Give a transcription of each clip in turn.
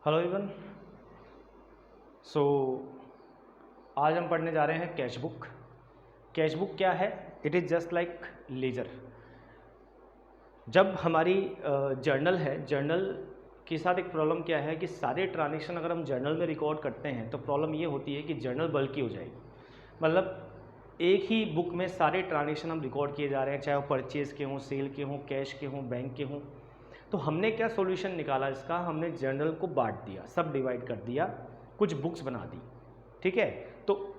Hello everyone. सो आज हम पढ़ने जा रहे हैं कैश बुक। कैश बुक क्या है? It is just like ledger. जब हमारी जर्नल है, जर्नल के साथ एक प्रॉब्लम क्या है कि सारे ट्रांजेक्शन अगर हम जर्नल में रिकॉर्ड करते हैं तो प्रॉब्लम ये होती है कि जर्नल बल्कि हो जाएगी। मतलब एक ही बुक में सारे ट्रांजेक्शन हम रिकॉर्ड किए जा रहे हैं, चाहे वो परचेज़ के हों, सेल के हों, कैश के हों, बैंक के हों। तो हमने क्या सॉल्यूशन निकाला इसका? हमने जर्नल को बांट दिया, सब डिवाइड कर दिया, कुछ बुक्स बना दी। ठीक है, तो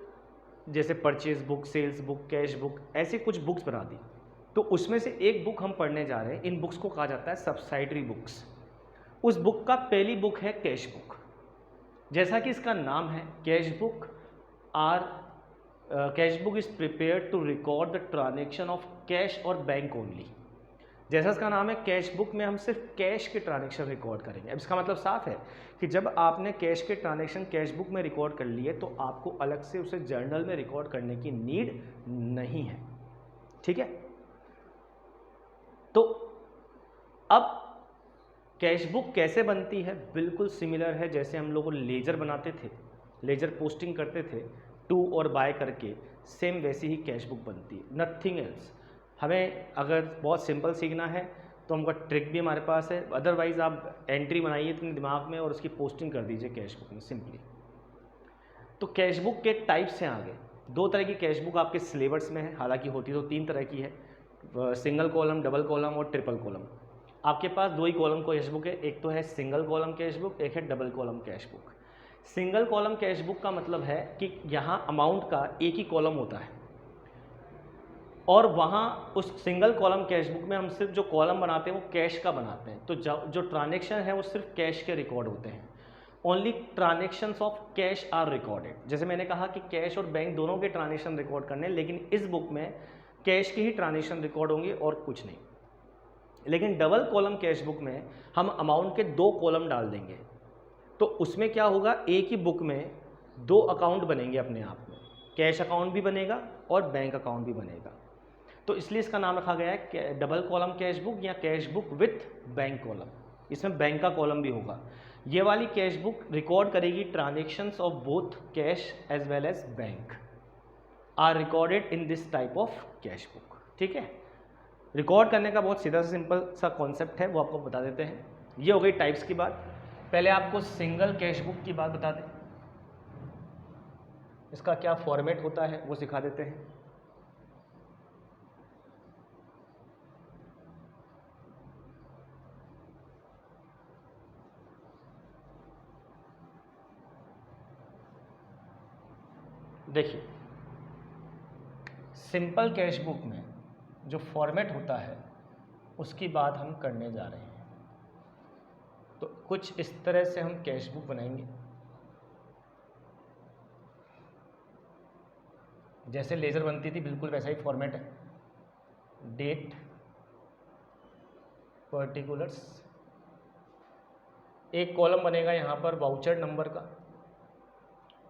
जैसे purchase book, sales book, cash book, ऐसे कुछ बुक्स बना दी। तो उसमें से एक बुक हम पढ़ने जा रहे हैं। इन बुक्स को कहा जाता है सब्साइडरी बुक्स। उस बुक का पहली बुक है कैश बुक। जैसा कि इसका नाम है, cash book is prepared to record the transaction of cash और बैंक ओनली। जैसा इसका नाम है, कैश बुक में हम सिर्फ कैश के ट्रांजेक्शन रिकॉर्ड करेंगे। अब इसका मतलब साफ है कि जब आपने कैश के ट्रांजेक्शन कैश बुक में रिकॉर्ड कर लिए तो आपको अलग से उसे जर्नल में रिकॉर्ड करने की नीड नहीं है। ठीक है, तो अब कैश बुक कैसे बनती है? बिल्कुल सिमिलर है जैसे हम लोग लेजर बनाते थे, लेजर पोस्टिंग करते थे टू और बाय करके, सेम वैसी ही कैश बुक बनती है, नथिंग एल्स। हमें अगर बहुत सिंपल सीखना है तो हमका ट्रिक भी हमारे पास है, अदरवाइज़ आप एंट्री बनाइए अपने दिमाग में और उसकी पोस्टिंग कर दीजिए कैश बुक में सिंपली। तो कैश बुक के टाइप्स हैं आगे। दो तरह की कैश बुक आपके सिलेबस में है, हालांकि होती तो तीन तरह की है, सिंगल कॉलम, डबल कॉलम और ट्रिपल कॉलम। आपके पास दो ही कॉलम कैश बुक है, एक तो है सिंगल कॉलम कैश बुक, एक है double column cash book. Single column cash book का मतलब है कि यहाँ अमाउंट का एक ही कॉलम होता है और वहाँ उस सिंगल कॉलम कैश बुक में हम सिर्फ जो कॉलम बनाते हैं वो कैश का बनाते हैं। तो जो ट्रांजेक्शन है वो सिर्फ कैश के रिकॉर्ड होते हैं। Only transactions of cash are recorded. जैसे मैंने कहा कि कैश और बैंक दोनों के ट्रांजेक्शन रिकॉर्ड करने, लेकिन इस बुक में कैश के ही ट्रांजेक्शन रिकॉर्ड होंगे और कुछ नहीं। लेकिन डबल कॉलम कैश बुक में हम अमाउंट के दो कॉलम डाल देंगे, तो उसमें क्या होगा, एक ही बुक में दो अकाउंट बनेंगे अपने आप में, कैश अकाउंट भी बनेगा और बैंक अकाउंट भी बनेगा। तो इसलिए इसका नाम रखा गया है डबल कॉलम कैश बुक या cash book with bank column. इसमें बैंक का कॉलम भी होगा। ये वाली कैश बुक रिकॉर्ड करेगी transactions of both cash as well as bank are recorded in this type of cash book. ठीक है, रिकॉर्ड करने का बहुत सीधा सा सिंपल सा कॉन्सेप्ट है, वो आपको बता देते हैं। ये हो गई टाइप्स की बात। पहले आपको सिंगल कैश बुक की बात बता दें, इसका क्या फॉर्मेट होता है वो सिखा देते हैं। देखिए, सिंपल कैश बुक में जो फॉर्मेट होता है उसकी बात हम करने जा रहे हैं। तो कुछ इस तरह से हम कैश बुक बनाएंगे, जैसे लेजर बनती थी बिल्कुल वैसा ही फॉर्मेट है। डेट, पर्टिकुलर्स, एक कॉलम बनेगा यहाँ पर वाउचर नंबर का,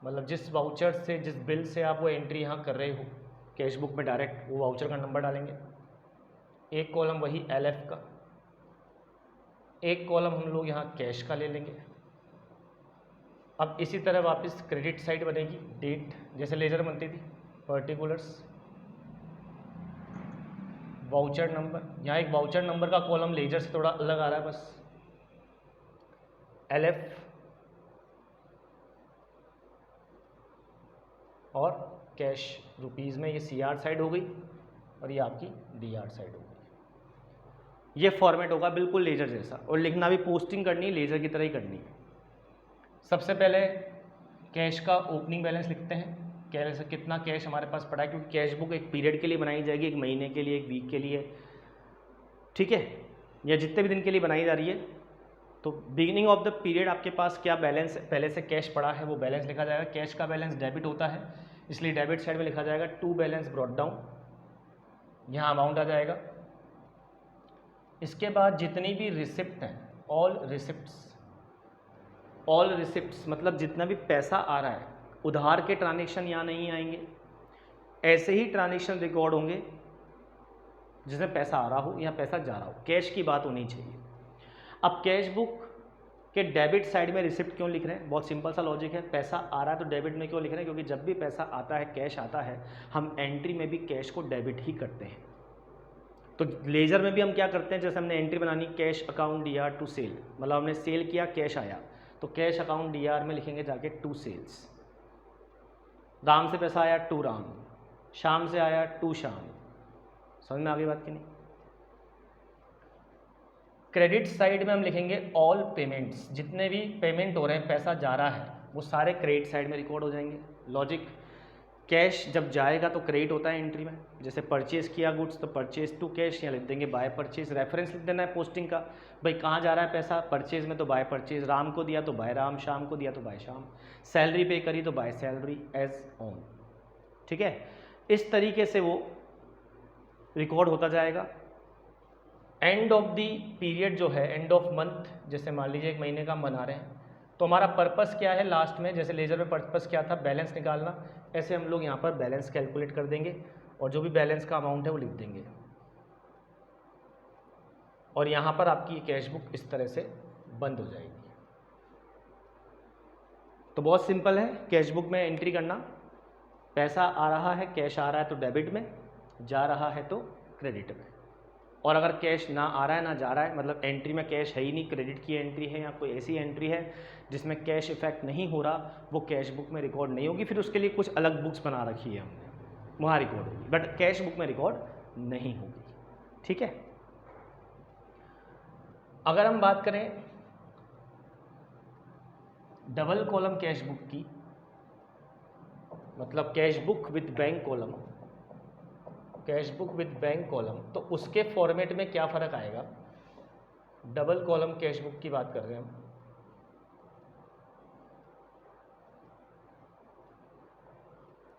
मतलब जिस वाउचर से, जिस बिल से आप वो एंट्री यहाँ कर रहे हो कैश बुक में, डायरेक्ट वो वाउचर का नंबर डालेंगे। एक कॉलम वही LF का, एक कॉलम हम लोग यहाँ कैश का ले लेंगे। अब इसी तरह वापस क्रेडिट साइड बनेगी, डेट जैसे लेजर बनती थी, पर्टिकुलर्स, वाउचर नंबर। यहाँ एक वाउचर नंबर का कॉलम लेजर से थोड़ा अलग आ रहा है बस, LF, और कैश रुपीज़ में ये CR साइड हो गई और ये आपकी DR साइड हो गई। ये फॉर्मेट होगा बिल्कुल लेजर जैसा, और लिखना भी पोस्टिंग करनी है लेजर की तरह ही करनी है। सबसे पहले कैश का ओपनिंग बैलेंस लिखते हैं, कैश कितना कैश हमारे पास पड़ा है, क्योंकि कैश बुक एक पीरियड के लिए बनाई जाएगी, एक महीने के लिए, एक वीक के लिए, ठीक है, या जितने भी दिन के लिए बनाई जा रही है। तो बिगिनिंग ऑफ द पीरियड आपके पास क्या बैलेंस पहले से कैश पड़ा है वो बैलेंस लिखा जाएगा। कैश का बैलेंस डेबिट होता है, इसलिए डेबिट साइड में लिखा जाएगा टू बैलेंस ब्रॉट डाउन, यहाँ अमाउंट आ जाएगा। इसके बाद जितनी भी रिसिप्ट हैं, ऑल रिसिप्ट्स मतलब जितना भी पैसा आ रहा है, उधार के ट्रांजेक्शन यहाँ नहीं आएंगे, ऐसे ही ट्रांजेक्शन रिकॉर्ड होंगे जिसमें पैसा आ रहा हो या पैसा जा रहा हो, कैश की बात होनी चाहिए। अब कैश बुक कि डेबिट साइड में रिसिप्ट क्यों लिख रहे हैं। बहुत सिंपल सा लॉजिक है, पैसा आ रहा है तो डेबिट में क्यों लिख रहे हैं, क्योंकि जब भी पैसा आता है, कैश आता है, हम एंट्री में भी कैश को डेबिट ही करते हैं। तो लेजर में भी हम क्या करते हैं, जैसे हमने एंट्री बनानी cash account DR to sale, मतलब हमने सेल किया, कैश आया, तो कैश अकाउंट डीआर में लिखेंगे जाके टू सेल्स। राम से पैसा आया टू राम, शाम से आया टू शाम। समझ में आ गई बात की नहीं। क्रेडिट साइड में हम लिखेंगे ऑल पेमेंट्स, जितने भी पेमेंट हो रहे हैं, पैसा जा रहा है, वो सारे क्रेडिट साइड में रिकॉर्ड हो जाएंगे। लॉजिक, कैश जब जाएगा तो क्रेडिट होता है एंट्री में, जैसे परचेज किया गुड्स तो परचेज टू कैश, यहाँ लिख देंगे बाय परचेज। रेफरेंस लिख देना है पोस्टिंग का, भाई कहाँ जा रहा है पैसा, परचेज में तो बाय परचेज, राम को दिया तो बाय राम, शाम को दिया तो बाय शाम, सैलरी पे करी तो बाय सैलरी एज ऑन। ठीक है, इस तरीके से वो रिकॉर्ड होता जाएगा। एंड ऑफ द पीरियड जो है, एंड ऑफ मंथ, जैसे मान लीजिए एक महीने का हम बना रहे हैं, तो हमारा पर्पस क्या है लास्ट में, जैसे लेजर में पर्पस क्या था, बैलेंस निकालना, ऐसे हम लोग यहाँ पर बैलेंस कैलकुलेट कर देंगे और जो भी बैलेंस का अमाउंट है वो लिख देंगे। और यहाँ पर आपकी कैश बुक इस तरह से बंद हो जाएगी। तो बहुत सिंपल है कैश बुक में एंट्री करना। पैसा आ रहा है, कैश आ रहा है तो डेबिट में, जा रहा है तो क्रेडिट में। और अगर कैश ना आ रहा है ना जा रहा है, मतलब एंट्री में कैश है ही नहीं, क्रेडिट की एंट्री है या कोई ऐसी एंट्री है जिसमें कैश इफेक्ट नहीं हो रहा, वो कैश बुक में रिकॉर्ड नहीं होगी। फिर उसके लिए कुछ अलग बुक्स बना रखी है हमने, वहाँ रिकॉर्ड होगी, बट कैश बुक में रिकॉर्ड नहीं होगी। ठीक है। अगर हम बात करें डबल कॉलम कैश बुक की, मतलब cash book with bank column, cash book with bank column, तो उसके फॉर्मेट में क्या फ़र्क आएगा। डबल कॉलम कैश बुक की बात कर रहे हैं हम।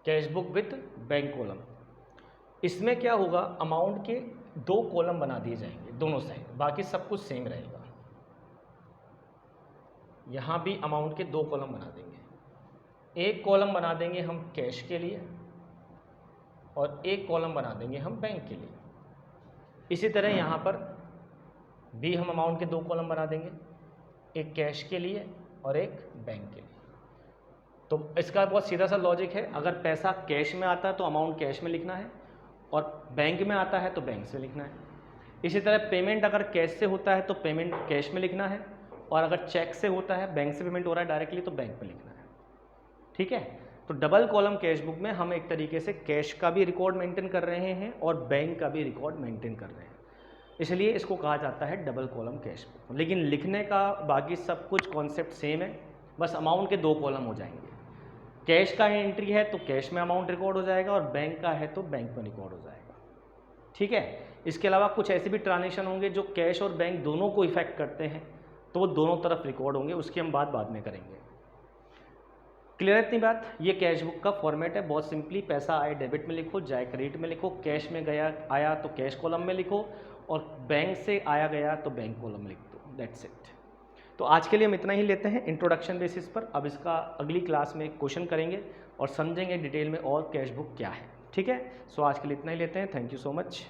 Cash book with bank column, इसमें क्या होगा, अमाउंट के दो कॉलम बना दिए जाएंगे दोनों साइड, बाकी सब कुछ सेम रहेगा। यहाँ भी अमाउंट के दो कॉलम बना देंगे, एक कॉलम बना देंगे हम कैश के लिए और एक कॉलम बना देंगे हम बैंक के लिए। इसी तरह यहाँ पर भी हम अमाउंट के दो कॉलम बना देंगे, एक कैश के लिए और एक बैंक के लिए। तो इसका बहुत सीधा सा लॉजिक है, अगर पैसा कैश में आता है तो अमाउंट कैश में लिखना है और बैंक में आता है तो बैंक से लिखना है। इसी तरह पेमेंट अगर कैश से होता है तो पेमेंट कैश में लिखना है, और अगर चेक से होता है, बैंक से पेमेंट हो रहा है डायरेक्टली, तो बैंक में लिखना है। ठीक है। तो डबल कॉलम कैश बुक में हम एक तरीके से कैश का भी रिकॉर्ड मेंटेन कर रहे हैं और बैंक का भी रिकॉर्ड मेंटेन कर रहे हैं, इसलिए इसको कहा जाता है डबल कॉलम कैश बुक। लेकिन लिखने का बाकी सब कुछ कॉन्सेप्ट सेम है, बस अमाउंट के दो कॉलम हो जाएंगे। कैश का एंट्री है तो कैश में अमाउंट रिकॉर्ड हो जाएगा और बैंक का है तो बैंक में रिकॉर्ड हो जाएगा। ठीक है। इसके अलावा कुछ ऐसे भी ट्रांजेक्शन होंगे जो कैश और बैंक दोनों को इफेक्ट करते हैं, तो वो दोनों तरफ रिकॉर्ड होंगे, उसकी हम बात बाद में करेंगे। क्लियर है इतनी बात। ये कैश बुक का फॉर्मेट है, बहुत सिंपली, पैसा आए डेबिट में लिखो, जाए क्रेडिट में लिखो, कैश में गया आया तो कैश कॉलम में लिखो, और बैंक से आया गया तो बैंक कॉलम में लिख दो। That's it. तो आज के लिए हम इतना ही लेते हैं इंट्रोडक्शन बेसिस पर। अब इसका अगली क्लास में क्वेश्चन करेंगे और समझेंगे डिटेल में और कैश बुक क्या है। ठीक है। सो आज के लिए इतना ही लेते हैं। Thank you so much.